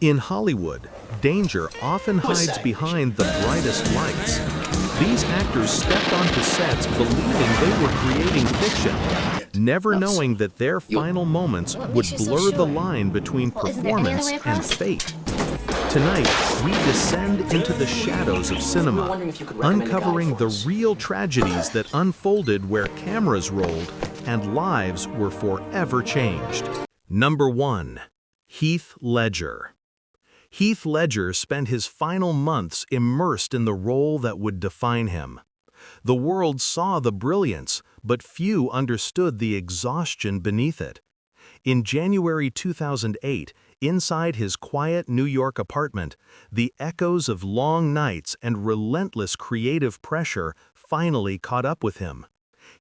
In Hollywood, danger often hides behind the brightest lights. These actors stepped onto sets believing they were creating fiction, never knowing that their final moments would blur the line between performance and fate. Tonight, we descend into the shadows of cinema, uncovering the real tragedies that unfolded where cameras rolled and lives were forever changed. Number 1. Heath Ledger. Heath Ledger spent his final months immersed in the role that would define him. The world saw the brilliance, but few understood the exhaustion beneath it. In January 2008, inside his quiet New York apartment, the echoes of long nights and relentless creative pressure finally caught up with him.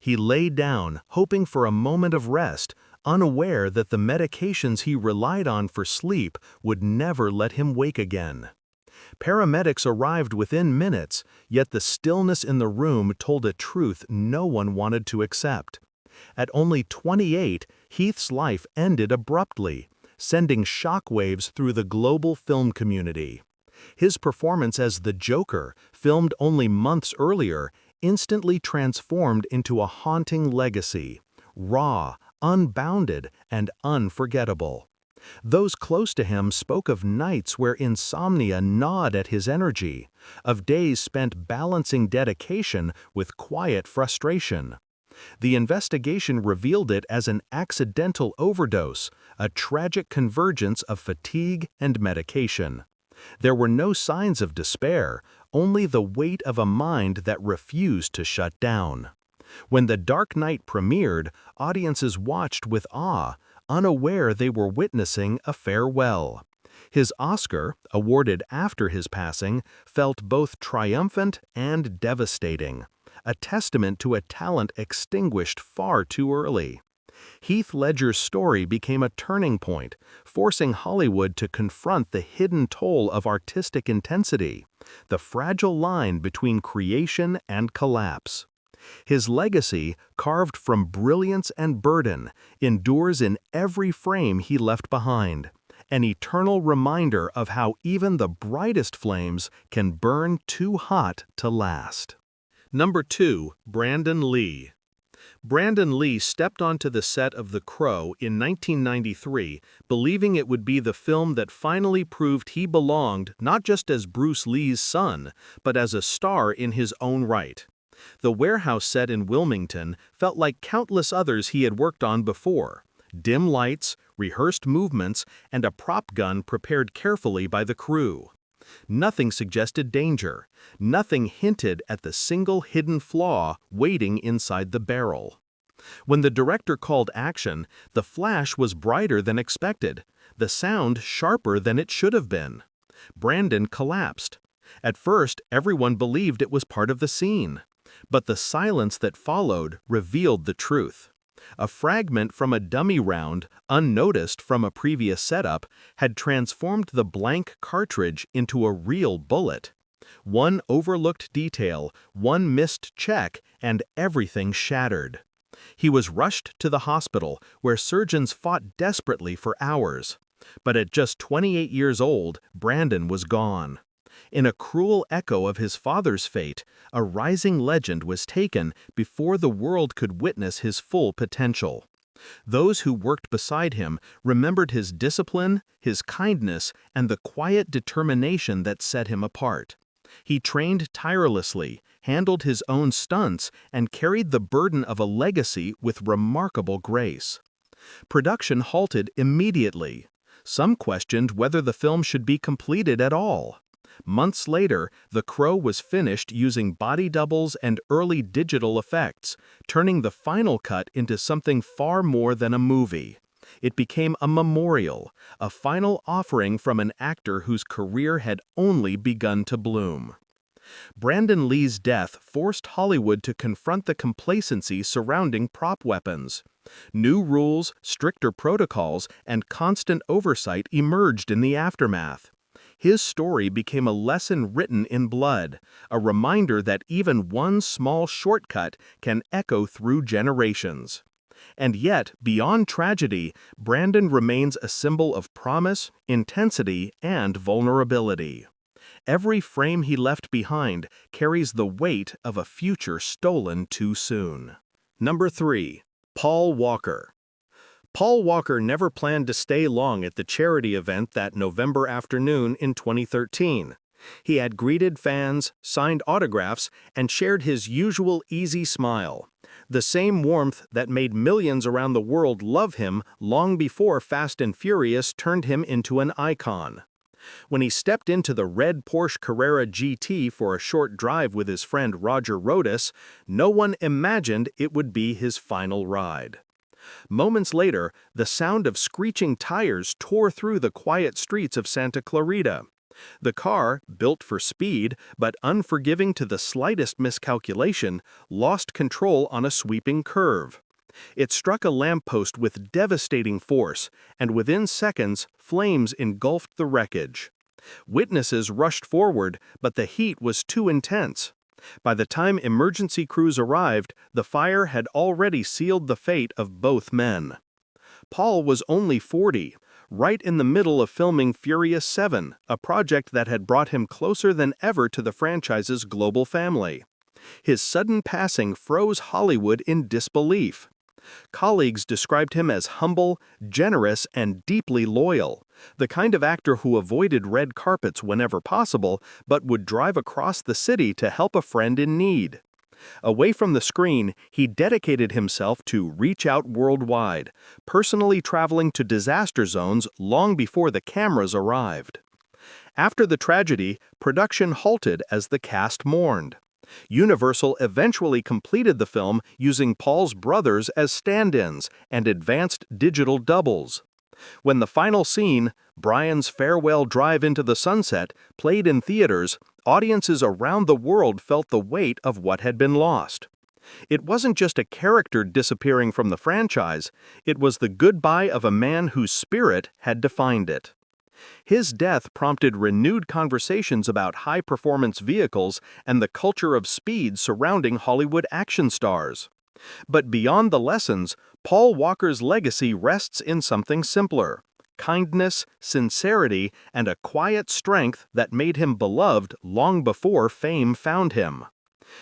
He lay down, hoping for a moment of rest, unaware that the medications he relied on for sleep would never let him wake again. Paramedics arrived within minutes, yet the stillness in the room told a truth no one wanted to accept. At only 28, Heath's life ended abruptly, sending shockwaves through the global film community. His performance as the Joker, filmed only months earlier, instantly transformed into a haunting legacy, raw, unbounded, and unforgettable. Those close to him spoke of nights where insomnia gnawed at his energy, of days spent balancing dedication with quiet frustration. The investigation revealed it as an accidental overdose, a tragic convergence of fatigue and medication. There were no signs of despair, only the weight of a mind that refused to shut down. When The Dark Knight premiered, audiences watched with awe, unaware they were witnessing a farewell. His Oscar, awarded after his passing, felt both triumphant and devastating, a testament to a talent extinguished far too early. Heath Ledger's story became a turning point, forcing Hollywood to confront the hidden toll of artistic intensity, the fragile line between creation and collapse. His legacy, carved from brilliance and burden, endures in every frame he left behind, an eternal reminder of how even the brightest flames can burn too hot to last. Number 2. Brandon Lee. Brandon Lee stepped onto the set of The Crow in 1993, believing it would be the film that finally proved he belonged not just as Bruce Lee's son, but as a star in his own right. The warehouse set in Wilmington felt like countless others he had worked on before. Dim lights, rehearsed movements, and a prop gun prepared carefully by the crew. Nothing suggested danger. Nothing hinted at the single hidden flaw waiting inside the barrel. When the director called action, the flash was brighter than expected, the sound sharper than it should have been. Brandon collapsed. At first, everyone believed it was part of the scene. But the silence that followed revealed the truth. A fragment from a dummy round, unnoticed from a previous setup, had transformed the blank cartridge into a real bullet. One overlooked detail, one missed check, and everything shattered. He was rushed to the hospital, where surgeons fought desperately for hours. But at just 28 years old, Brandon was gone. In a cruel echo of his father's fate, a rising legend was taken before the world could witness his full potential. Those who worked beside him remembered his discipline, his kindness, and the quiet determination that set him apart. He trained tirelessly, handled his own stunts, and carried the burden of a legacy with remarkable grace. Production halted immediately. Some questioned whether the film should be completed at all. Months later, The Crow was finished using body doubles and early digital effects, turning the final cut into something far more than a movie. It became a memorial, a final offering from an actor whose career had only begun to bloom. Brandon Lee's death forced Hollywood to confront the complacency surrounding prop weapons. New rules, stricter protocols, and constant oversight emerged in the aftermath. His story became a lesson written in blood, a reminder that even one small shortcut can echo through generations. And yet, beyond tragedy, Brandon remains a symbol of promise, intensity, and vulnerability. Every frame he left behind carries the weight of a future stolen too soon. Number 3. Paul Walker. Paul Walker never planned to stay long at the charity event that November afternoon in 2013. He had greeted fans, signed autographs, and shared his usual easy smile. The same warmth that made millions around the world love him long before Fast and Furious turned him into an icon. When he stepped into the red Porsche Carrera GT for a short drive with his friend Roger Rodas, no one imagined it would be his final ride. Moments later, the sound of screeching tires tore through the quiet streets of Santa Clarita. The car, built for speed but unforgiving to the slightest miscalculation, lost control on a sweeping curve. It struck a lamppost with devastating force, and within seconds, flames engulfed the wreckage. Witnesses rushed forward, but the heat was too intense. By the time emergency crews arrived, the fire had already sealed the fate of both men. Paul was only 40, right in the middle of filming Furious 7, a project that had brought him closer than ever to the franchise's global family. His sudden passing froze Hollywood in disbelief. Colleagues described him as humble, generous, and deeply loyal, the kind of actor who avoided red carpets whenever possible but would drive across the city to help a friend in need. Away from the screen, he dedicated himself to reach out worldwide, personally traveling to disaster zones long before the cameras arrived. After the tragedy, production halted as the cast mourned. Universal eventually completed the film using Paul's brothers as stand-ins and advanced digital doubles. When the final scene, Brian's farewell drive into the sunset, played in theaters, audiences around the world felt the weight of what had been lost. It wasn't just a character disappearing from the franchise, it was the goodbye of a man whose spirit had defined it. His death prompted renewed conversations about high-performance vehicles and the culture of speed surrounding Hollywood action stars. But beyond the lessons, Paul Walker's legacy rests in something simpler: kindness, sincerity, and a quiet strength that made him beloved long before fame found him.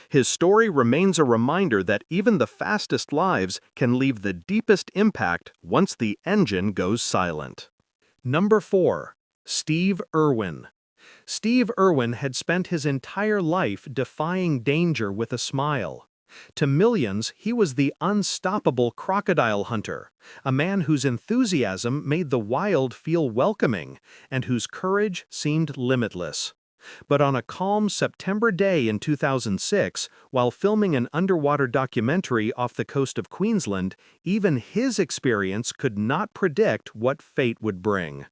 His story remains a reminder that even the fastest lives can leave the deepest impact once the engine goes silent. Number 4. Steve Irwin. Steve Irwin had spent his entire life defying danger with a smile. To millions, he was the unstoppable crocodile hunter, a man whose enthusiasm made the wild feel welcoming and whose courage seemed limitless. But on a calm September day in 2006, while filming an underwater documentary off the coast of Queensland, even his experience could not predict what fate would bring.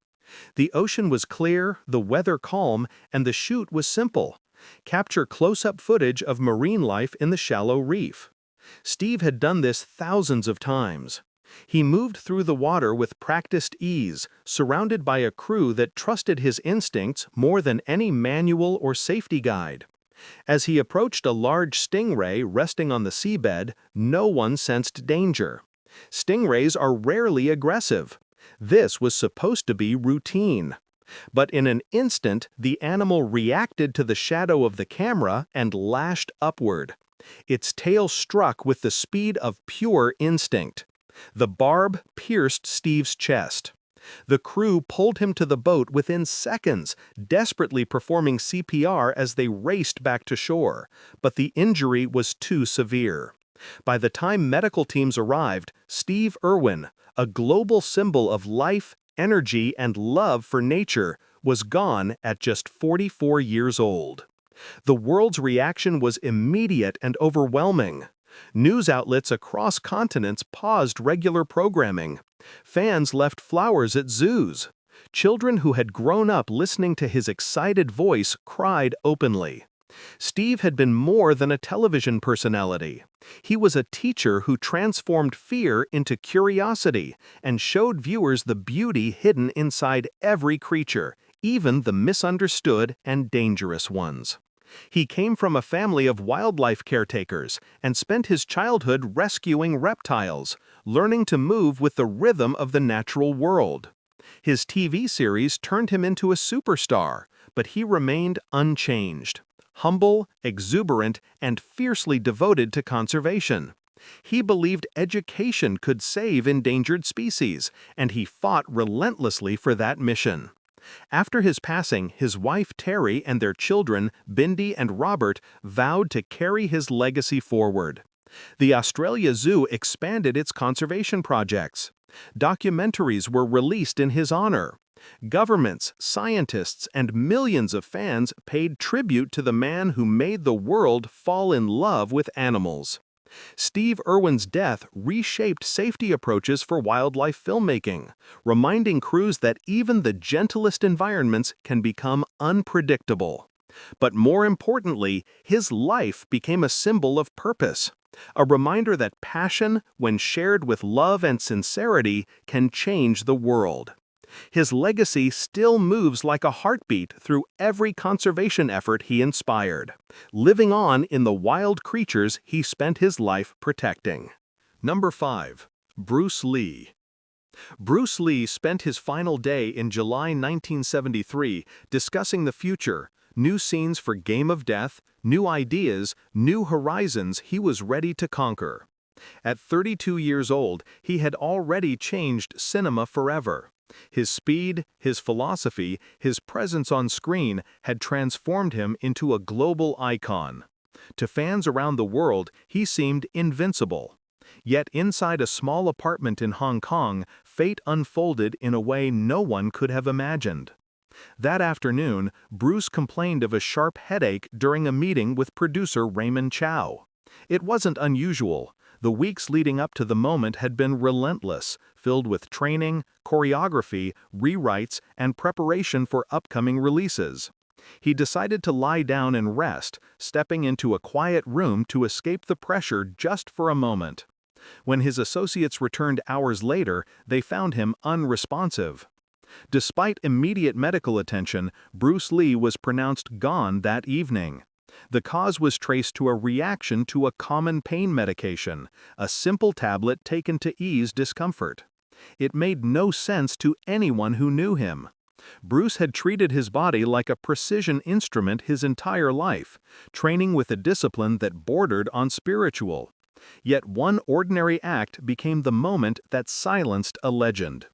The ocean was clear, the weather calm, and the shoot was simple: capture close-up footage of marine life in the shallow reef. Steve had done this thousands of times. He moved through the water with practiced ease, surrounded by a crew that trusted his instincts more than any manual or safety guide. As he approached a large stingray resting on the seabed, no one sensed danger. Stingrays are rarely aggressive. This was supposed to be routine. But in an instant, the animal reacted to the shadow of the camera and lashed upward. Its tail struck with the speed of pure instinct. The barb pierced Steve's chest. The crew pulled him to the boat within seconds, desperately performing CPR as they raced back to shore, but the injury was too severe. By the time medical teams arrived, Steve Irwin, a global symbol of life, energy, and love for nature, was gone at just 44 years old. The world's reaction was immediate and overwhelming. News outlets across continents paused regular programming. Fans left flowers at zoos. Children who had grown up listening to his excited voice cried openly. Steve had been more than a television personality. He was a teacher who transformed fear into curiosity and showed viewers the beauty hidden inside every creature, even the misunderstood and dangerous ones. He came from a family of wildlife caretakers and spent his childhood rescuing reptiles, learning to move with the rhythm of the natural world. His TV series turned him into a superstar, but he remained unchanged. Humble, exuberant, and fiercely devoted to conservation. He believed education could save endangered species, and he fought relentlessly for that mission. After his passing, his wife Terry and their children, Bindi and Robert, vowed to carry his legacy forward. The Australia Zoo expanded its conservation projects. Documentaries were released in his honor. Governments, scientists, and millions of fans paid tribute to the man who made the world fall in love with animals. Steve Irwin's death reshaped safety approaches for wildlife filmmaking, reminding crews that even the gentlest environments can become unpredictable. But more importantly, his life became a symbol of purpose, a reminder that passion, when shared with love and sincerity, can change the world. His legacy still moves like a heartbeat through every conservation effort he inspired, living on in the wild creatures he spent his life protecting. Number 5. Bruce Lee. Bruce Lee spent his final day in July 1973 discussing the future, new scenes for Game of Death, new ideas, new horizons he was ready to conquer. At 32 years old, he had already changed cinema forever. His speed, his philosophy, his presence on screen had transformed him into a global icon. To fans around the world, he seemed invincible. Yet inside a small apartment in Hong Kong, fate unfolded in a way no one could have imagined. That afternoon, Bruce complained of a sharp headache during a meeting with producer Raymond Chow. It wasn't unusual. The weeks leading up to the moment had been relentless, filled with training, choreography, rewrites, and preparation for upcoming releases. He decided to lie down and rest, stepping into a quiet room to escape the pressure just for a moment. When his associates returned hours later, they found him unresponsive. Despite immediate medical attention, Bruce Lee was pronounced gone that evening. The cause was traced to a reaction to a common pain medication, a simple tablet taken to ease discomfort. It made no sense to anyone who knew him. Bruce had treated his body like a precision instrument his entire life, training with a discipline that bordered on spiritual. Yet one ordinary act became the moment that silenced a legend.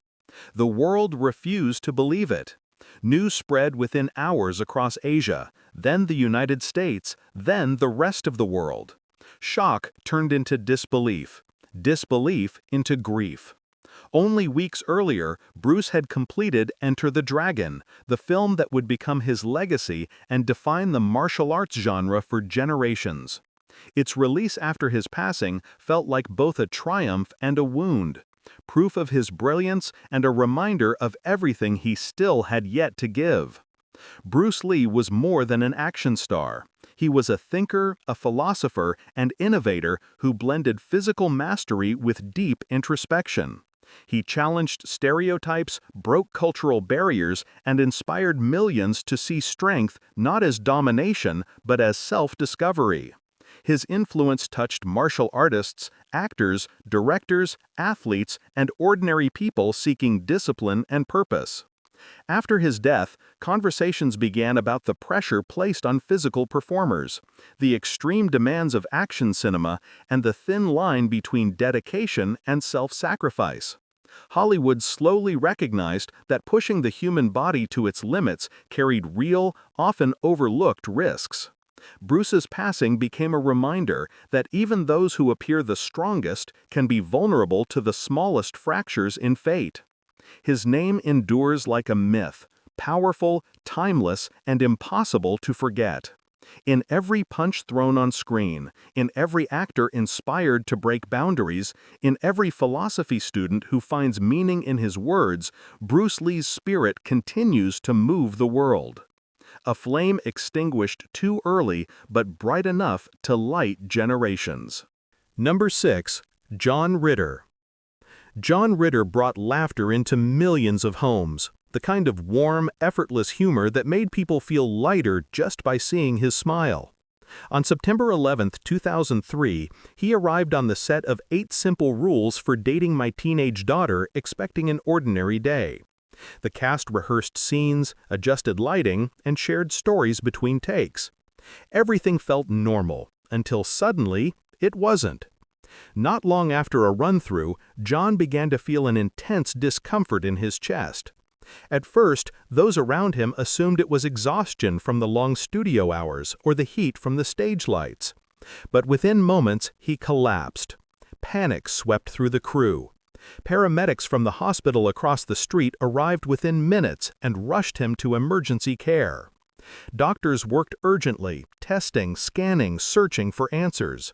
The world refused to believe it. News spread within hours across Asia, then the United States, then the rest of the world. Shock turned into disbelief, disbelief into grief. Only weeks earlier, Bruce had completed Enter the Dragon, the film that would become his legacy and define the martial arts genre for generations. Its release after his passing felt like both a triumph and a wound. Proof of his brilliance and a reminder of everything he still had yet to give. Bruce Lee was more than an action star. He was a thinker, a philosopher, and innovator who blended physical mastery with deep introspection. He challenged stereotypes, broke cultural barriers, and inspired millions to see strength not as domination but as self-discovery. His influence touched martial artists, actors, directors, athletes, and ordinary people seeking discipline and purpose. After his death, conversations began about the pressure placed on physical performers, the extreme demands of action cinema, and the thin line between dedication and self-sacrifice. Hollywood slowly recognized that pushing the human body to its limits carried real, often overlooked risks. Bruce's passing became a reminder that even those who appear the strongest can be vulnerable to the smallest fractures in fate. His name endures like a myth, powerful, timeless, and impossible to forget. In every punch thrown on screen, in every actor inspired to break boundaries, in every philosophy student who finds meaning in his words, Bruce Lee's spirit continues to move the world. A flame extinguished too early, but bright enough to light generations. Number 6. John Ritter. John Ritter brought laughter into millions of homes, the kind of warm, effortless humor that made people feel lighter just by seeing his smile. On September 11, 2003, he arrived on the set of 8 Simple Rules for Dating My Teenage Daughter, expecting an ordinary day. The cast rehearsed scenes, adjusted lighting, and shared stories between takes. Everything felt normal, until suddenly, it wasn't. Not long after a run-through, John began to feel an intense discomfort in his chest. At first, those around him assumed it was exhaustion from the long studio hours or the heat from the stage lights. But within moments, he collapsed. Panic swept through the crew. Paramedics from the hospital across the street arrived within minutes and rushed him to emergency care. Doctors worked urgently, testing, scanning, searching for answers.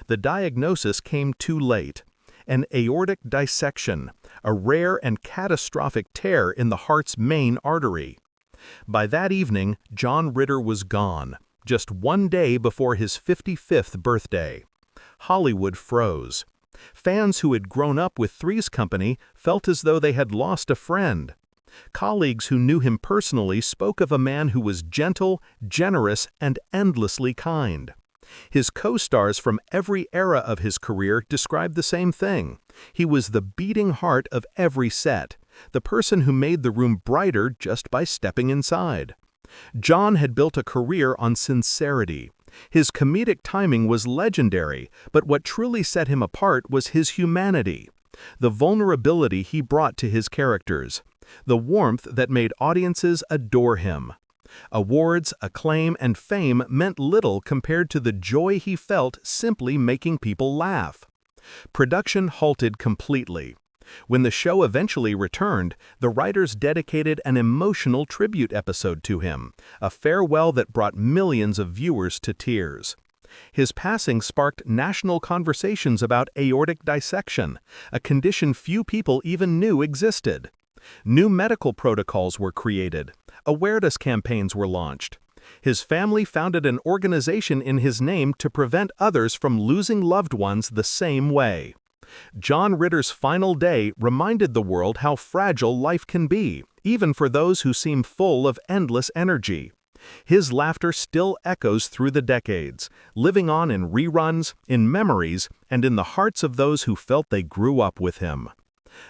The diagnosis came too late. An aortic dissection, a rare and catastrophic tear in the heart's main artery. By that evening, John Ritter was gone, just one day before his 55th birthday. Hollywood froze. Fans who had grown up with Three's Company felt as though they had lost a friend. Colleagues who knew him personally spoke of a man who was gentle, generous, and endlessly kind. His co-stars from every era of his career described the same thing. He was the beating heart of every set, the person who made the room brighter just by stepping inside. John had built a career on sincerity. His comedic timing was legendary, but what truly set him apart was his humanity, the vulnerability he brought to his characters, the warmth that made audiences adore him. Awards, acclaim, and fame meant little compared to the joy he felt simply making people laugh. Production halted completely. When the show eventually returned, the writers dedicated an emotional tribute episode to him, a farewell that brought millions of viewers to tears. His passing sparked national conversations about aortic dissection, a condition few people even knew existed. New medical protocols were created. Awareness campaigns were launched. His family founded an organization in his name to prevent others from losing loved ones the same way. John Ritter's final day reminded the world how fragile life can be, even for those who seem full of endless energy. His laughter still echoes through the decades, living on in reruns, in memories, and in the hearts of those who felt they grew up with him.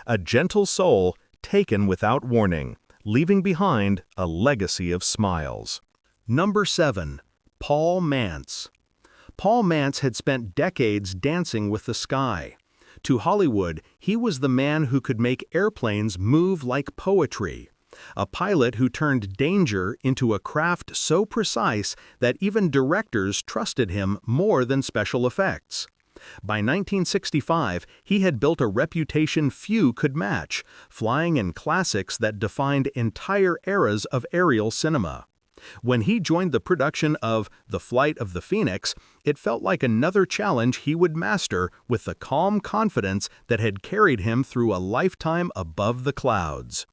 A gentle soul, taken without warning, leaving behind a legacy of smiles. Number 7. Paul Mantz. Paul Mantz had spent decades dancing with the sky. To Hollywood, he was the man who could make airplanes move like poetry. A pilot who turned danger into a craft so precise that even directors trusted him more than special effects. By 1965, he had built a reputation few could match, flying in classics that defined entire eras of aerial cinema. When he joined the production of The Flight of the Phoenix, it felt like another challenge he would master with the calm confidence that had carried him through a lifetime above the clouds.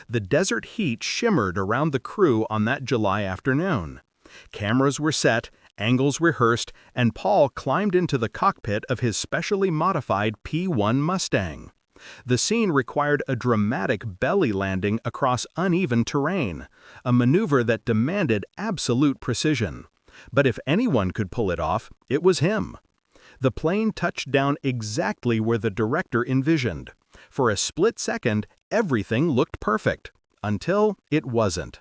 The desert heat shimmered around the crew on that July afternoon. Cameras were set, angles rehearsed, and Paul climbed into the cockpit of his specially modified P-1 Mustang. The scene required a dramatic belly landing across uneven terrain, a maneuver that demanded absolute precision. But if anyone could pull it off, it was him. The plane touched down exactly where the director envisioned. For a split second, everything looked perfect, until it wasn't.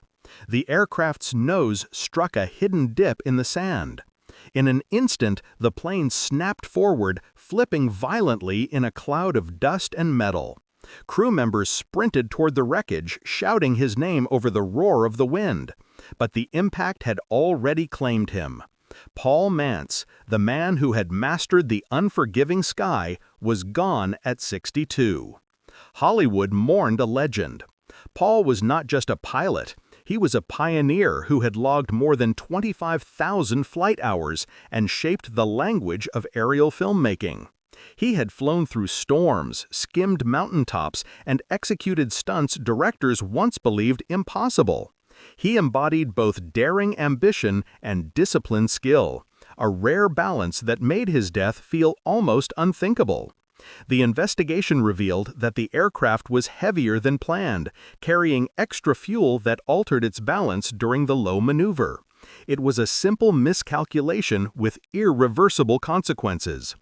The aircraft's nose struck a hidden dip in the sand. In an instant, the plane snapped forward, flipping violently in a cloud of dust and metal. Crew members sprinted toward the wreckage, shouting his name over the roar of the wind. But the impact had already claimed him. Paul Mantz, the man who had mastered the unforgiving sky, was gone at 62. Hollywood mourned a legend. Paul was not just a pilot. He was a pioneer who had logged more than 25,000 flight hours and shaped the language of aerial filmmaking. He had flown through storms, skimmed mountaintops, and executed stunts directors once believed impossible. He embodied both daring ambition and disciplined skill, a rare balance that made his death feel almost unthinkable. The investigation revealed that the aircraft was heavier than planned, carrying extra fuel that altered its balance during the low maneuver. It was a simple miscalculation with irreversible consequences.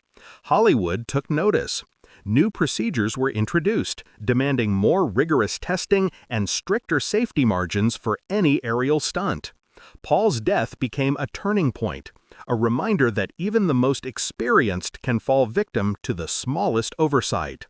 Hollywood took notice. New procedures were introduced, demanding more rigorous testing and stricter safety margins for any aerial stunt. Paul's death became a turning point, a reminder that even the most experienced can fall victim to the smallest oversight.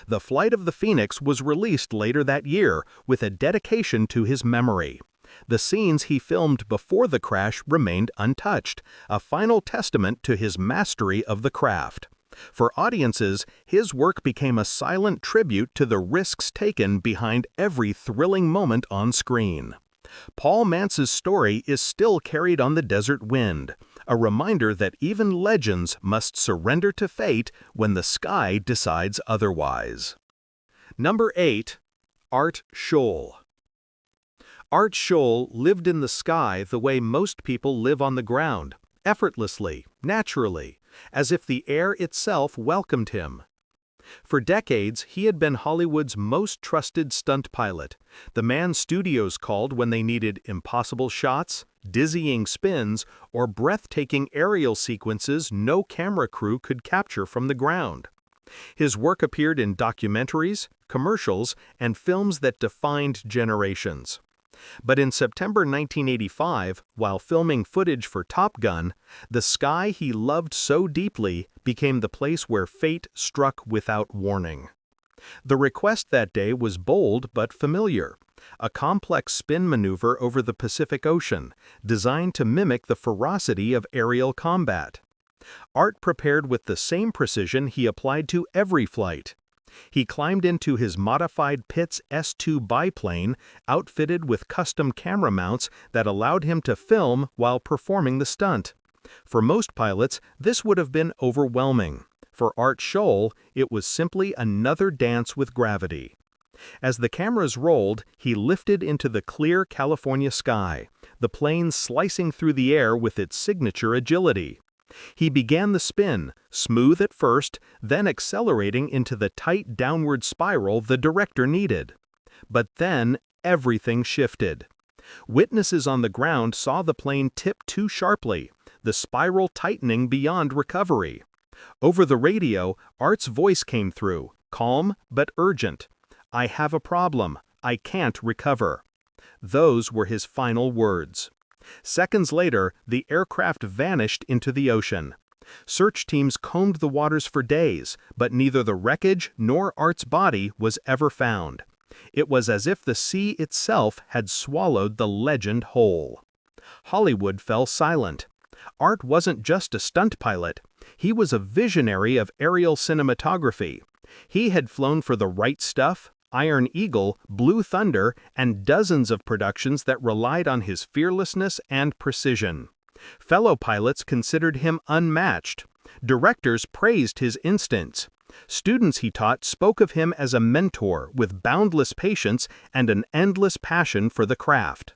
The Flight of the Phoenix was released later that year with a dedication to his memory. The scenes he filmed before the crash remained untouched, a final testament to his mastery of the craft. For audiences, his work became a silent tribute to the risks taken behind every thrilling moment on screen. Paul Mantz's story is still carried on the desert wind, a reminder that even legends must surrender to fate when the sky decides otherwise. Number 8. Art Scholl. Art Scholl lived in the sky the way most people live on the ground, effortlessly, naturally, as if the air itself welcomed him. For decades, he had been Hollywood's most trusted stunt pilot, the man studios called when they needed impossible shots, dizzying spins, or breathtaking aerial sequences no camera crew could capture from the ground. His work appeared in documentaries, commercials, and films that defined generations. But in September 1985, while filming footage for Top Gun, the sky he loved so deeply became the place where fate struck without warning. The request that day was bold but familiar, a complex spin maneuver over the Pacific Ocean, designed to mimic the ferocity of aerial combat. Art prepared with the same precision he applied to every flight. He climbed into his modified Pitts S2 biplane, outfitted with custom camera mounts that allowed him to film while performing the stunt. For most pilots, this would have been overwhelming. For Art Scholl, it was simply another dance with gravity. As the cameras rolled, he lifted into the clear California sky, the plane slicing through the air with its signature agility. He began the spin, smooth at first, then accelerating into the tight downward spiral the director needed. But then, everything shifted. Witnesses on the ground saw the plane tip too sharply, the spiral tightening beyond recovery. Over the radio, Art's voice came through, calm but urgent. "I have a problem. I can't recover." Those were his final words. Seconds later, the aircraft vanished into the ocean. Search teams combed the waters for days, but neither the wreckage nor Art's body was ever found. It was as if the sea itself had swallowed the legend whole. Hollywood fell silent. Art wasn't just a stunt pilot. He was a visionary of aerial cinematography. He had flown for The Right Stuff, Iron Eagle, Blue Thunder, and dozens of productions that relied on his fearlessness and precision. Fellow pilots considered him unmatched. Directors praised his instincts. Students he taught spoke of him as a mentor with boundless patience and an endless passion for the craft.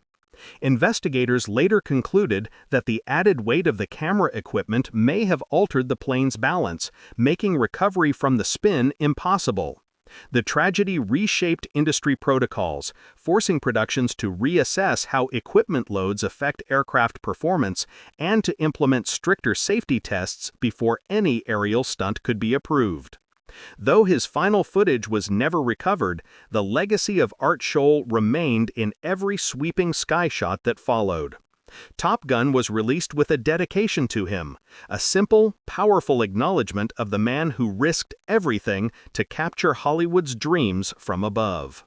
Investigators later concluded that the added weight of the camera equipment may have altered the plane's balance, making recovery from the spin impossible. The tragedy reshaped industry protocols, forcing productions to reassess how equipment loads affect aircraft performance and to implement stricter safety tests before any aerial stunt could be approved. Though his final footage was never recovered, the legacy of Art Scholl remained in every sweeping sky shot that followed. Top Gun was released with a dedication to him, a simple, powerful acknowledgement of the man who risked everything to capture Hollywood's dreams from above.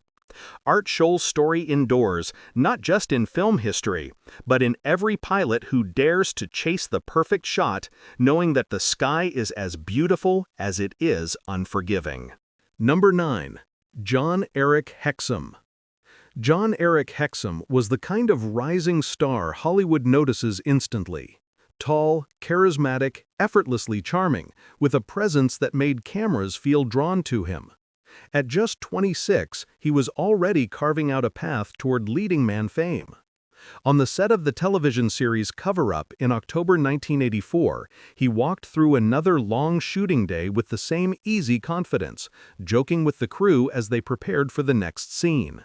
Art Scholl's story endures, not just in film history, but in every pilot who dares to chase the perfect shot, knowing that the sky is as beautiful as it is unforgiving. Number 9. John Eric Hexum. John Eric Hexum was the kind of rising star Hollywood notices instantly. Tall, charismatic, effortlessly charming, with a presence that made cameras feel drawn to him. At just 26, he was already carving out a path toward leading man fame. On the set of the television series Cover Up in October 1984, he walked through another long shooting day with the same easy confidence, joking with the crew as they prepared for the next scene.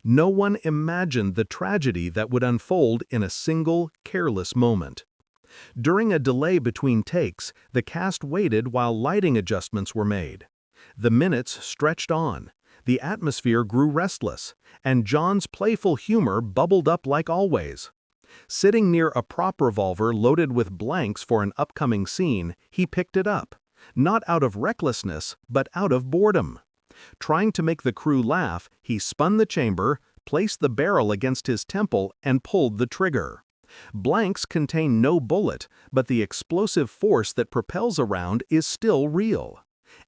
No one imagined the tragedy that would unfold in a single, careless moment. During a delay between takes, the cast waited while lighting adjustments were made. The minutes stretched on. The atmosphere grew restless, and John's playful humor bubbled up like always. Sitting near a prop revolver loaded with blanks for an upcoming scene, he picked it up, not out of recklessness, but out of boredom. Trying to make the crew laugh, he spun the chamber, placed the barrel against his temple, and pulled the trigger. Blanks contain no bullet, but the explosive force that propels a round is still real.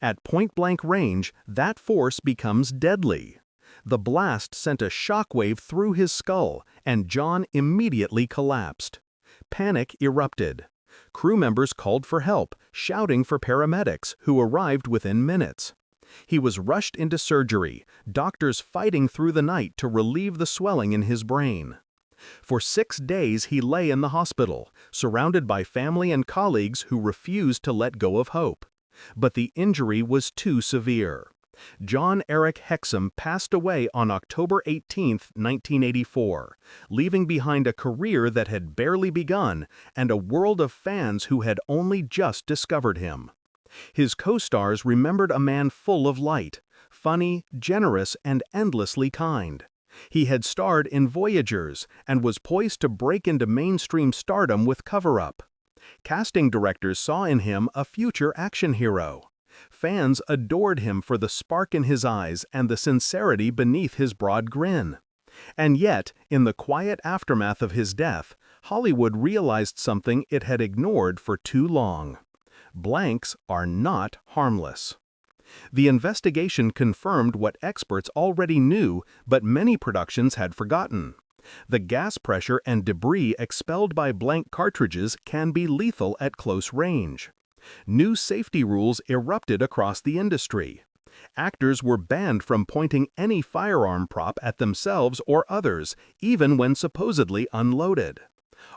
At point-blank range, that force becomes deadly. The blast sent a shockwave through his skull, and John immediately collapsed. Panic erupted. Crew members called for help, shouting for paramedics, who arrived within minutes. He was rushed into surgery, doctors fighting through the night to relieve the swelling in his brain. For 6 days he lay in the hospital, surrounded by family and colleagues who refused to let go of hope. But the injury was too severe. John Eric Hexum passed away on October 18, 1984, leaving behind a career that had barely begun and a world of fans who had only just discovered him. His co-stars remembered a man full of light, funny, generous, and endlessly kind. He had starred in Voyagers and was poised to break into mainstream stardom with Cover Up. Casting directors saw in him a future action hero. Fans adored him for the spark in his eyes and the sincerity beneath his broad grin. And yet, in the quiet aftermath of his death, Hollywood realized something it had ignored for too long. Blanks are not harmless. The investigation confirmed what experts already knew, but many productions had forgotten. The gas pressure and debris expelled by blank cartridges can be lethal at close range. New safety rules erupted across the industry. Actors were banned from pointing any firearm prop at themselves or others, even when supposedly unloaded.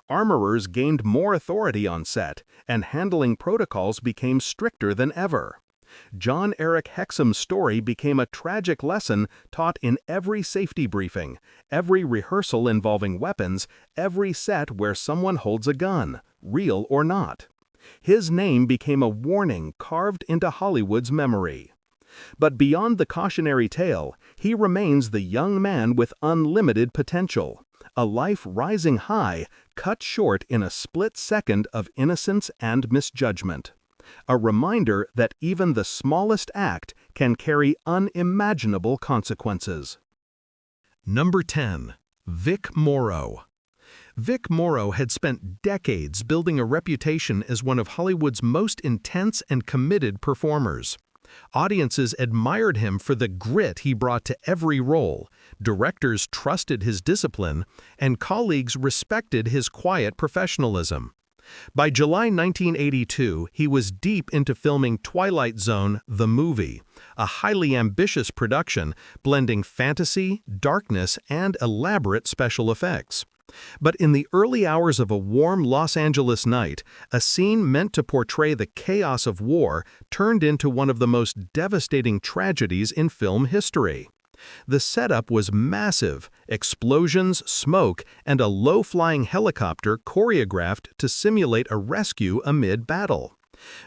Armorers gained more authority on set, and handling protocols became stricter than ever. John Eric Hexum's story became a tragic lesson taught in every safety briefing, every rehearsal involving weapons, every set where someone holds a gun, real or not. His name became a warning carved into Hollywood's memory. But beyond the cautionary tale, he remains the young man with unlimited potential, a life rising high, cut short in a split second of innocence and misjudgment. A reminder that even the smallest act can carry unimaginable consequences. Number 10. Vic Morrow. Vic Morrow had spent decades building a reputation as one of Hollywood's most intense and committed performers. Audiences admired him for the grit he brought to every role, directors trusted his discipline, and colleagues respected his quiet professionalism. By July 1982, he was deep into filming Twilight Zone: The Movie, a highly ambitious production blending fantasy, darkness, and elaborate special effects. But in the early hours of a warm Los Angeles night, a scene meant to portray the chaos of war turned into one of the most devastating tragedies in film history. The setup was massive: explosions, smoke, and a low-flying helicopter choreographed to simulate a rescue amid battle.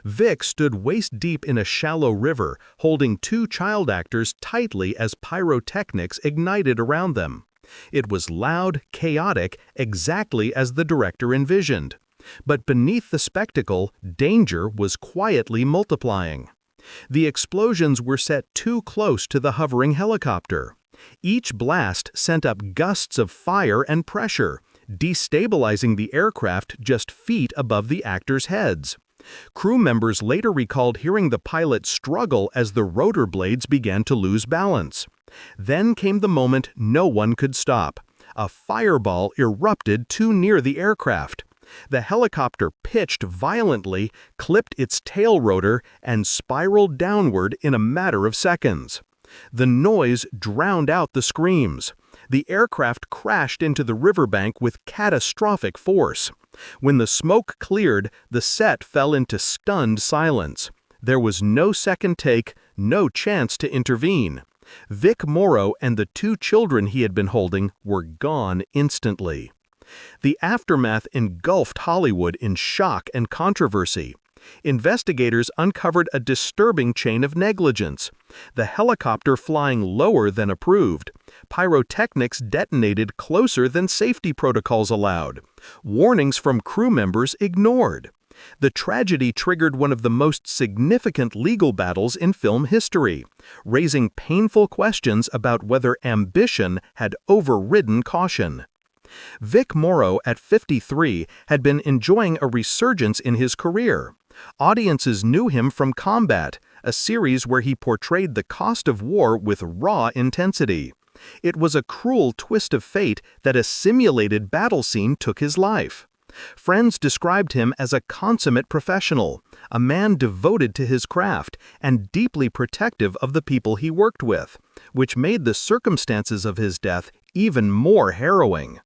Vic stood waist-deep in a shallow river, holding 2 child actors tightly as pyrotechnics ignited around them. It was loud, chaotic, exactly as the director envisioned. But beneath the spectacle, danger was quietly multiplying. The explosions were set too close to the hovering helicopter. Each blast sent up gusts of fire and pressure, destabilizing the aircraft just feet above the actors' heads. Crew members later recalled hearing the pilot struggle as the rotor blades began to lose balance. Then came the moment no one could stop. A fireball erupted too near the aircraft. The helicopter pitched violently, clipped its tail rotor, and spiraled downward in a matter of seconds. The noise drowned out the screams. The aircraft crashed into the riverbank with catastrophic force. When the smoke cleared, the set fell into stunned silence. There was no second take, no chance to intervene. Vic Morrow and the 2 children he had been holding were gone instantly. The aftermath engulfed Hollywood in shock and controversy. Investigators uncovered a disturbing chain of negligence. The helicopter flying lower than approved. Pyrotechnics detonated closer than safety protocols allowed. Warnings from crew members ignored. The tragedy triggered one of the most significant legal battles in film history, raising painful questions about whether ambition had overridden caution. Vic Morrow, at 53, had been enjoying a resurgence in his career. Audiences knew him from Combat, a series where he portrayed the cost of war with raw intensity. It was a cruel twist of fate that a simulated battle scene took his life. Friends described him as a consummate professional, a man devoted to his craft and deeply protective of the people he worked with, which made the circumstances of his death even more harrowing.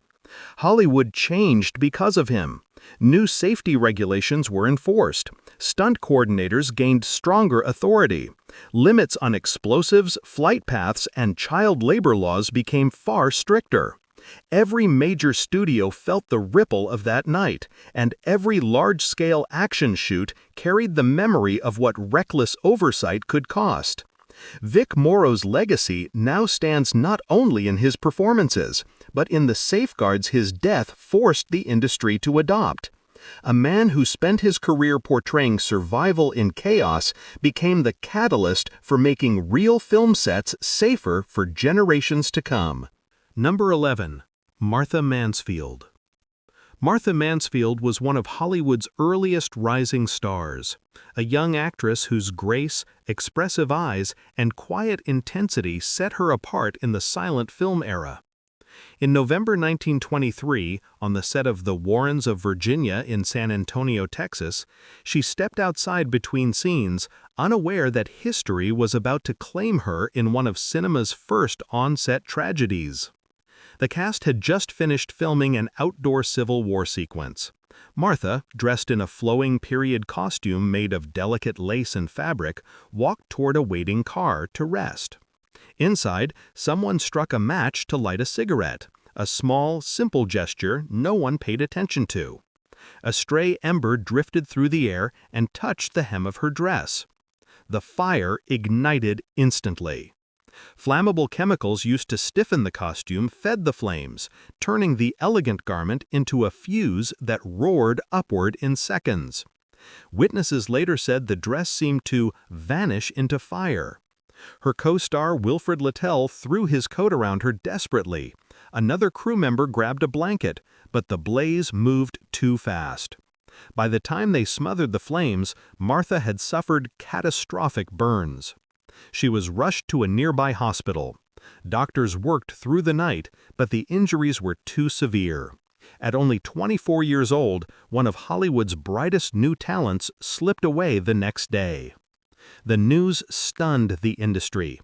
Hollywood changed because of him. New safety regulations were enforced. Stunt coordinators gained stronger authority. Limits on explosives, flight paths, and child labor laws became far stricter. Every major studio felt the ripple of that night, and every large-scale action shoot carried the memory of what reckless oversight could cost. Vic Morrow's legacy now stands not only in his performances, but in the safeguards his death forced the industry to adopt. A man who spent his career portraying survival in chaos became the catalyst for making real film sets safer for generations to come. Number 11. Martha Mansfield. Martha Mansfield was one of Hollywood's earliest rising stars, a young actress whose grace, expressive eyes, and quiet intensity set her apart in the silent film era. In November 1923, on the set of The Warrens of Virginia in San Antonio, Texas, she stepped outside between scenes, unaware that history was about to claim her in one of cinema's first on-set tragedies. The cast had just finished filming an outdoor Civil War sequence. Martha, dressed in a flowing period costume made of delicate lace and fabric, walked toward a waiting car to rest. Inside, someone struck a match to light a cigarette, a small, simple gesture no one paid attention to. A stray ember drifted through the air and touched the hem of her dress. The fire ignited instantly. Flammable chemicals used to stiffen the costume fed the flames, turning the elegant garment into a fuse that roared upward in seconds. Witnesses later said the dress seemed to vanish into fire. Her co-star Wilfred Littell threw his coat around her desperately. Another crew member grabbed a blanket, but the blaze moved too fast. By the time they smothered the flames, Martha had suffered catastrophic burns. She was rushed to a nearby hospital. Doctors worked through the night, but the injuries were too severe. At only 24 years old, one of Hollywood's brightest new talents slipped away the next day. The news stunned the industry.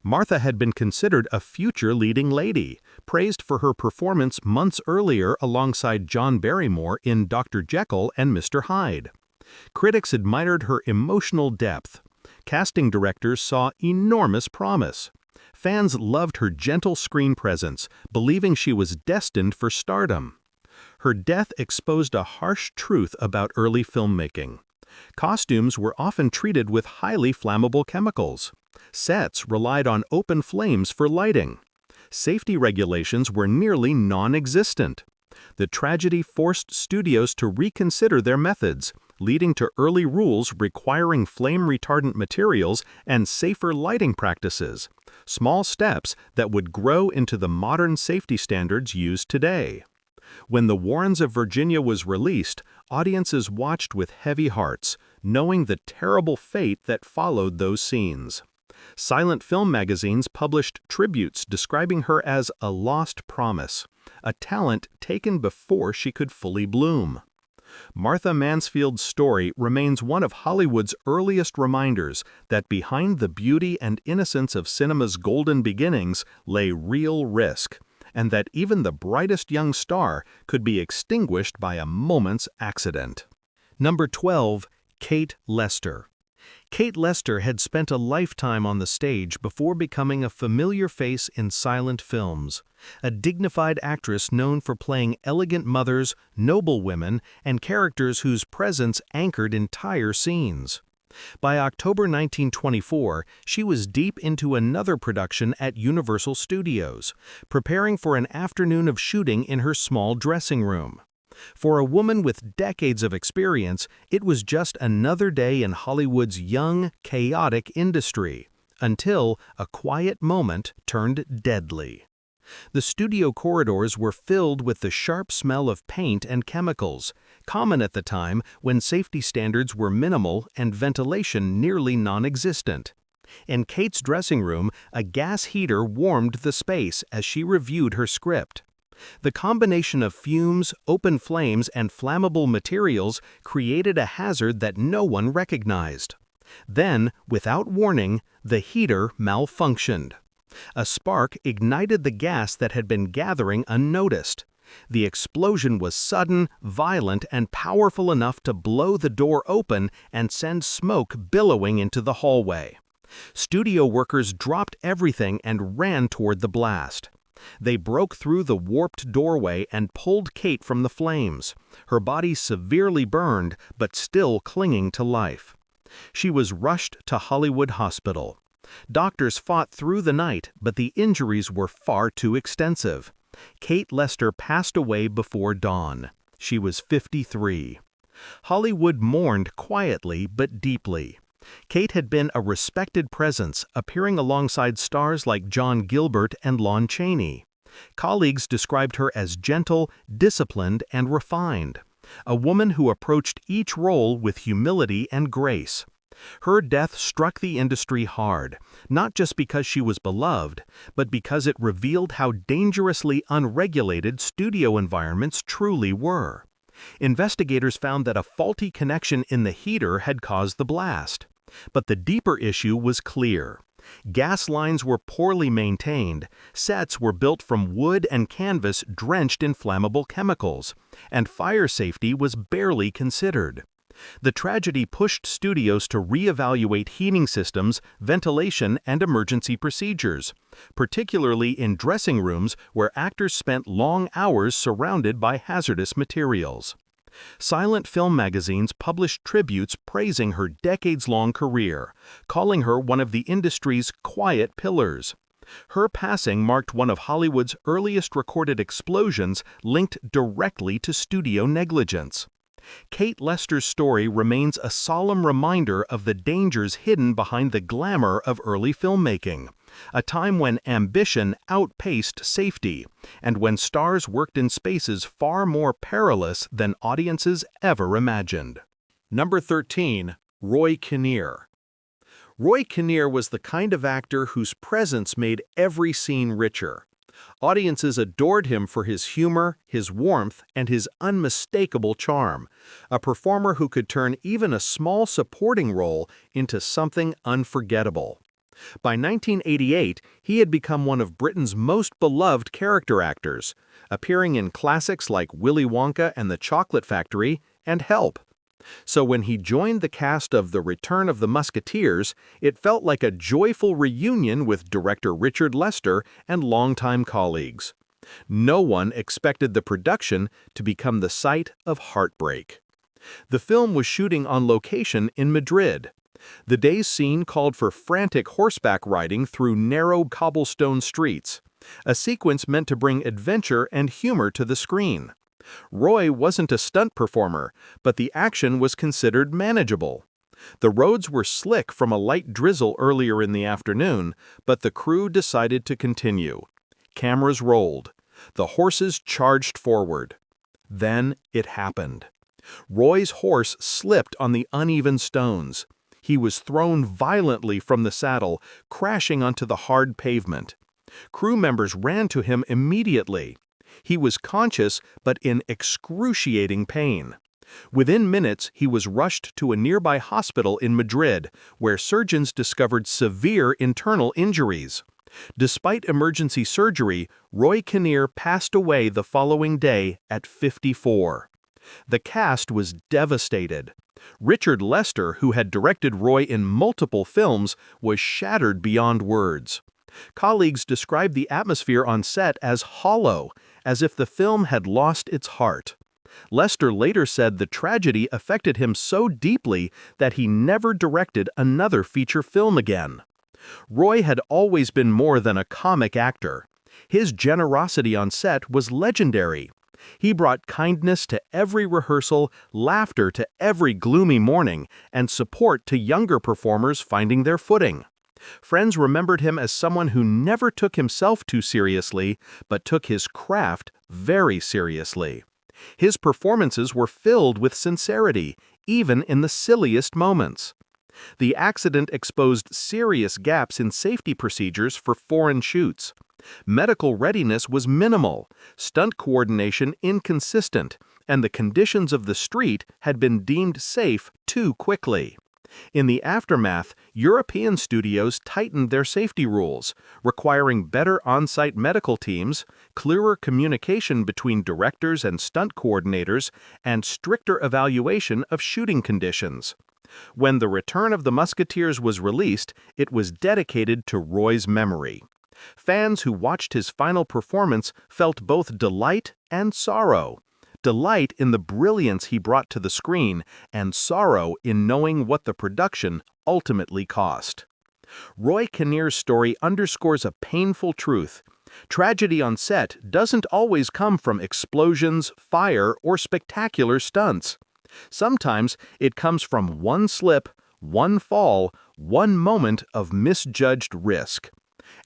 Martha had been considered a future leading lady, praised for her performance months earlier alongside John Barrymore in Dr. Jekyll and Mr. Hyde. Critics admired her emotional depth. Casting directors saw enormous promise. Fans loved her gentle screen presence, believing she was destined for stardom. Her death exposed a harsh truth about early filmmaking. Costumes were often treated with highly flammable chemicals. Sets relied on open flames for lighting. Safety regulations were nearly non-existent. The tragedy forced studios to reconsider their methods, leading to early rules requiring flame-retardant materials and safer lighting practices, small steps that would grow into the modern safety standards used today. When The Warrens of Virginia was released, audiences watched with heavy hearts, knowing the terrible fate that followed those scenes. Silent film magazines published tributes describing her as a lost promise, a talent taken before she could fully bloom. Martha Mansfield's story remains one of Hollywood's earliest reminders that behind the beauty and innocence of cinema's golden beginnings lay real risk, and that even the brightest young star could be extinguished by a moment's accident. Number 12. Kate Lester. Kate Lester had spent a lifetime on the stage before becoming a familiar face in silent films, a dignified actress known for playing elegant mothers, noble women, and characters whose presence anchored entire scenes. By October 1924, she was deep into another production at Universal Studios, preparing for an afternoon of shooting in her small dressing room. For a woman with decades of experience, it was just another day in Hollywood's young, chaotic industry, until a quiet moment turned deadly. The studio corridors were filled with the sharp smell of paint and chemicals, common at the time when safety standards were minimal and ventilation nearly non-existent. In Kate's dressing room, a gas heater warmed the space as she reviewed her script. The combination of fumes, open flames, and flammable materials created a hazard that no one recognized. Then, without warning, the heater malfunctioned. A spark ignited the gas that had been gathering unnoticed. The explosion was sudden, violent, and powerful enough to blow the door open and send smoke billowing into the hallway. Studio workers dropped everything and ran toward the blast. They broke through the warped doorway and pulled Kate from the flames, her body severely burned but still clinging to life. She was rushed to Hollywood Hospital. Doctors fought through the night, but the injuries were far too extensive. Kate Lester passed away before dawn. She was 53. Hollywood mourned quietly but deeply. Kate had been a respected presence, appearing alongside stars like John Gilbert and Lon Chaney. Colleagues described her as gentle, disciplined, and refined, a woman who approached each role with humility and grace. Her death struck the industry hard, not just because she was beloved, but because it revealed how dangerously unregulated studio environments truly were. Investigators found that a faulty connection in the heater had caused the blast. But the deeper issue was clear. Gas lines were poorly maintained, sets were built from wood and canvas drenched in flammable chemicals, and fire safety was barely considered. The tragedy pushed studios to reevaluate heating systems, ventilation, and emergency procedures, particularly in dressing rooms where actors spent long hours surrounded by hazardous materials. Silent film magazines published tributes praising her decades-long career, calling her one of the industry's quiet pillars. Her passing marked one of Hollywood's earliest recorded explosions linked directly to studio negligence. Kate Lester's story remains a solemn reminder of the dangers hidden behind the glamour of early filmmaking, a time when ambition outpaced safety, and when stars worked in spaces far more perilous than audiences ever imagined. Number 13. Roy Kinnear. Roy Kinnear was the kind of actor whose presence made every scene richer. Audiences adored him for his humor, his warmth, and his unmistakable charm, a performer who could turn even a small supporting role into something unforgettable. By 1988, he had become one of Britain's most beloved character actors, appearing in classics like Willy Wonka and the Chocolate Factory and Help. So when he joined the cast of The Return of the Musketeers, it felt like a joyful reunion with director Richard Lester and longtime colleagues. No one expected the production to become the site of heartbreak. The film was shooting on location in Madrid. The day's scene called for frantic horseback riding through narrow cobblestone streets, a sequence meant to bring adventure and humor to the screen. Roy wasn't a stunt performer, but the action was considered manageable. The roads were slick from a light drizzle earlier in the afternoon, but the crew decided to continue. Cameras rolled. The horses charged forward. Then it happened. Roy's horse slipped on the uneven stones. He was thrown violently from the saddle, crashing onto the hard pavement. Crew members ran to him immediately. He was conscious but in excruciating pain. Within minutes, he was rushed to a nearby hospital in Madrid, where surgeons discovered severe internal injuries. Despite emergency surgery, Roy Kinnear passed away the following day at 54. The cast was devastated. Richard Lester, who had directed Roy in multiple films, was shattered beyond words. Colleagues described the atmosphere on set as hollow, as if the film had lost its heart. Lester later said the tragedy affected him so deeply that he never directed another feature film again. Roy had always been more than a comic actor. His generosity on set was legendary. He brought kindness to every rehearsal, laughter to every gloomy morning, and support to younger performers finding their footing. Friends remembered him as someone who never took himself too seriously, but took his craft very seriously. His performances were filled with sincerity, even in the silliest moments. The accident exposed serious gaps in safety procedures for foreign shoots. Medical readiness was minimal, stunt coordination inconsistent, and the conditions of the street had been deemed safe too quickly. In the aftermath, European studios tightened their safety rules, requiring better on-site medical teams, clearer communication between directors and stunt coordinators, and stricter evaluation of shooting conditions. When The Return of the Musketeers was released, it was dedicated to Roy's memory. Fans who watched his final performance felt both delight and sorrow. Delight in the brilliance he brought to the screen, and sorrow in knowing what the production ultimately cost. Roy Kinnear's story underscores a painful truth. Tragedy on set doesn't always come from explosions, fire, or spectacular stunts. Sometimes it comes from one slip, one fall, one moment of misjudged risk.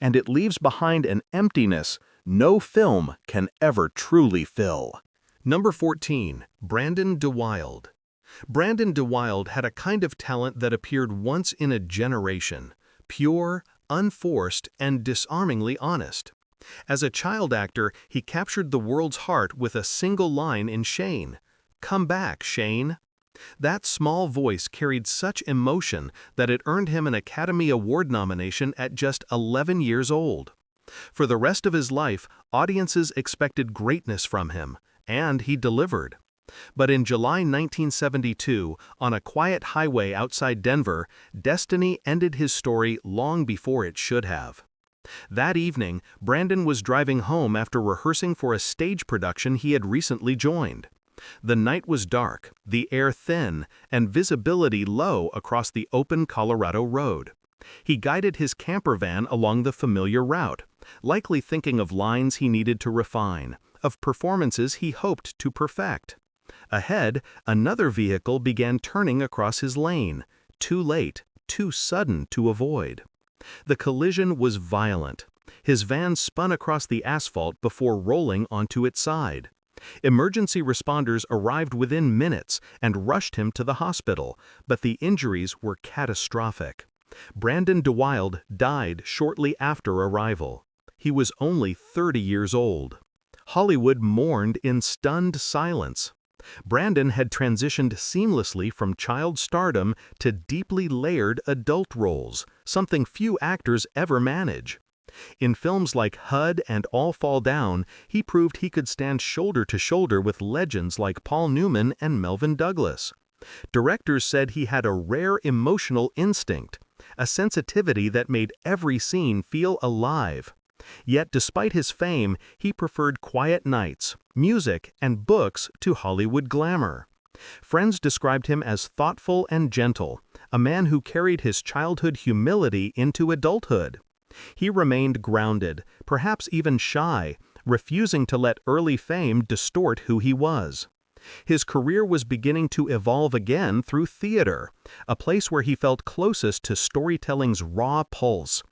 And it leaves behind an emptiness no film can ever truly fill. Number 14. Brandon deWilde. Brandon deWilde had a kind of talent that appeared once in a generation, pure, unforced, and disarmingly honest. As a child actor, he captured the world's heart with a single line in Shane. "Come back, Shane." That small voice carried such emotion that it earned him an Academy Award nomination at just 11 years old. For the rest of his life, audiences expected greatness from him, and he delivered. But in July 1972, on a quiet highway outside Denver, destiny ended his story long before it should have. That evening, Brandon was driving home after rehearsing for a stage production he had recently joined. The night was dark, the air thin, and visibility low across the open Colorado road. He guided his camper van along the familiar route, likely thinking of lines he needed to refine, of performances he hoped to perfect. Ahead, another vehicle began turning across his lane, too late, too sudden to avoid. The collision was violent. His van spun across the asphalt before rolling onto its side. Emergency responders arrived within minutes and rushed him to the hospital, but the injuries were catastrophic. Brandon deWilde died shortly after arrival. He was only 30 years old. Hollywood mourned in stunned silence. Brandon had transitioned seamlessly from child stardom to deeply layered adult roles, something few actors ever manage. In films like HUD and All Fall Down, he proved he could stand shoulder to shoulder with legends like Paul Newman and Melvyn Douglas. Directors said he had a rare emotional instinct, a sensitivity that made every scene feel alive. Yet despite his fame, he preferred quiet nights, music, and books to Hollywood glamour. Friends described him as thoughtful and gentle, a man who carried his childhood humility into adulthood. He remained grounded, perhaps even shy, refusing to let early fame distort who he was. His career was beginning to evolve again through theater, a place where he felt closest to storytelling's raw pulse.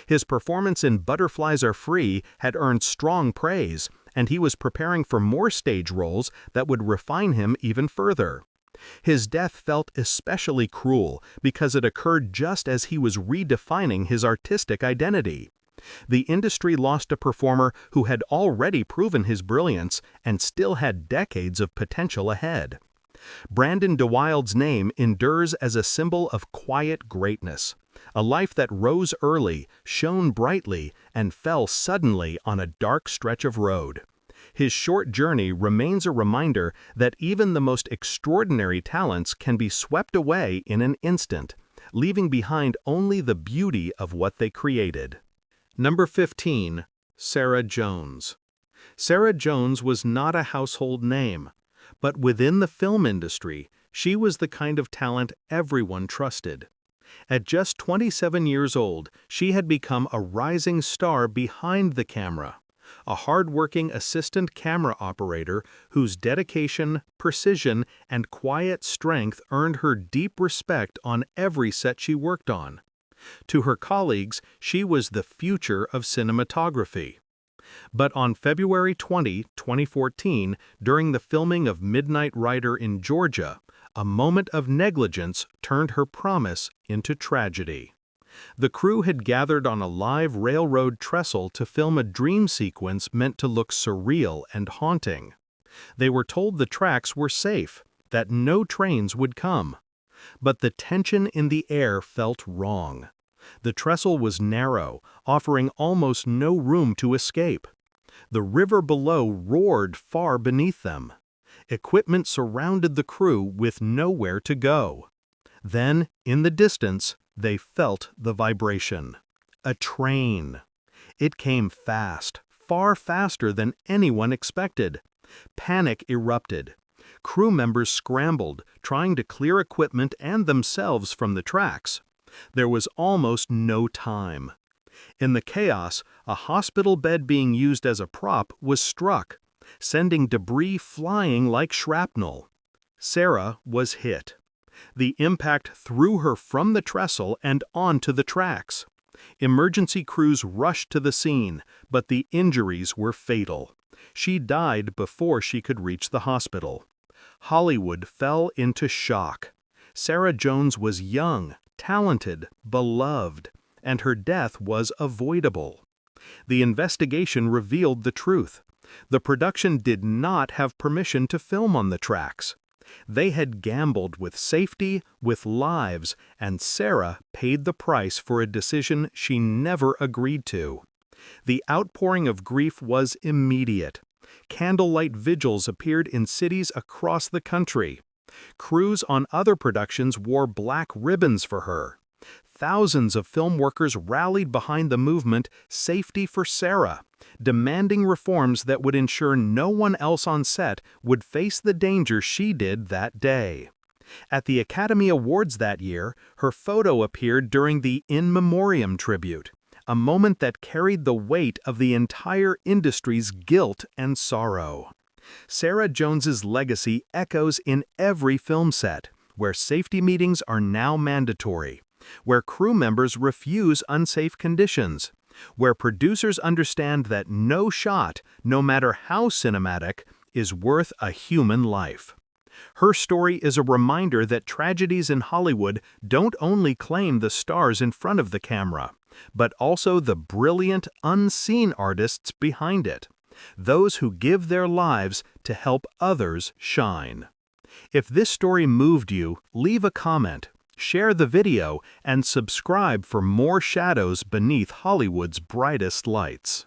His performance in Butterflies Are Free had earned strong praise, and he was preparing for more stage roles that would refine him even further. His death felt especially cruel because it occurred just as he was redefining his artistic identity. The industry lost a performer who had already proven his brilliance and still had decades of potential ahead. Brandon deWilde's name endures as a symbol of quiet greatness, A life that rose early, shone brightly, and fell suddenly on a dark stretch of road. His short journey remains a reminder that even the most extraordinary talents can be swept away in an instant, leaving behind only the beauty of what they created. Number 15. Sarah Jones. Sarah Jones was not a household name, but within the film industry, she was the kind of talent everyone trusted. At just 27 years old, she had become a rising star behind the camera, a hard-working assistant camera operator whose dedication, precision, and quiet strength earned her deep respect on every set she worked on. To her colleagues, she was the future of cinematography. But on February 20, 2014, during the filming of Midnight Rider in Georgia, a moment of negligence turned her promise into tragedy. The crew had gathered on a live railroad trestle to film a dream sequence meant to look surreal and haunting. They were told the tracks were safe, that no trains would come. But the tension in the air felt wrong. The trestle was narrow, offering almost no room to escape. The river below roared far beneath them. Equipment surrounded the crew with nowhere to go. Then, in the distance, they felt the vibration. A train. It came fast, far faster than anyone expected. Panic erupted. Crew members scrambled, trying to clear equipment and themselves from the tracks. There was almost no time. In the chaos, a hospital bed being used as a prop was struck, sending debris flying like shrapnel. Sarah was hit. The impact threw her from the trestle and onto the tracks. Emergency crews rushed to the scene, but the injuries were fatal. She died before she could reach the hospital. Hollywood fell into shock. Sarah Jones was young, talented, beloved, and her death was avoidable. The investigation revealed the truth. The production did not have permission to film on the tracks. They had gambled with safety, with lives, and Sarah paid the price for a decision she never agreed to. The outpouring of grief was immediate. Candlelight vigils appeared in cities across the country. Crews on other productions wore black ribbons for her. Thousands of film workers rallied behind the movement Safety for Sarah, demanding reforms that would ensure no one else on set would face the danger she did that day. At the Academy Awards that year, her photo appeared during the In Memoriam tribute, a moment that carried the weight of the entire industry's guilt and sorrow. Sarah Jones's legacy echoes in every film set, where safety meetings are now mandatory, where crew members refuse unsafe conditions, where producers understand that no shot, no matter how cinematic, is worth a human life. Her story is a reminder that tragedies in Hollywood don't only claim the stars in front of the camera, but also the brilliant, unseen artists behind it, those who give their lives to help others shine. If this story moved you, leave a comment, share the video, and subscribe for more shadows beneath Hollywood's brightest lights.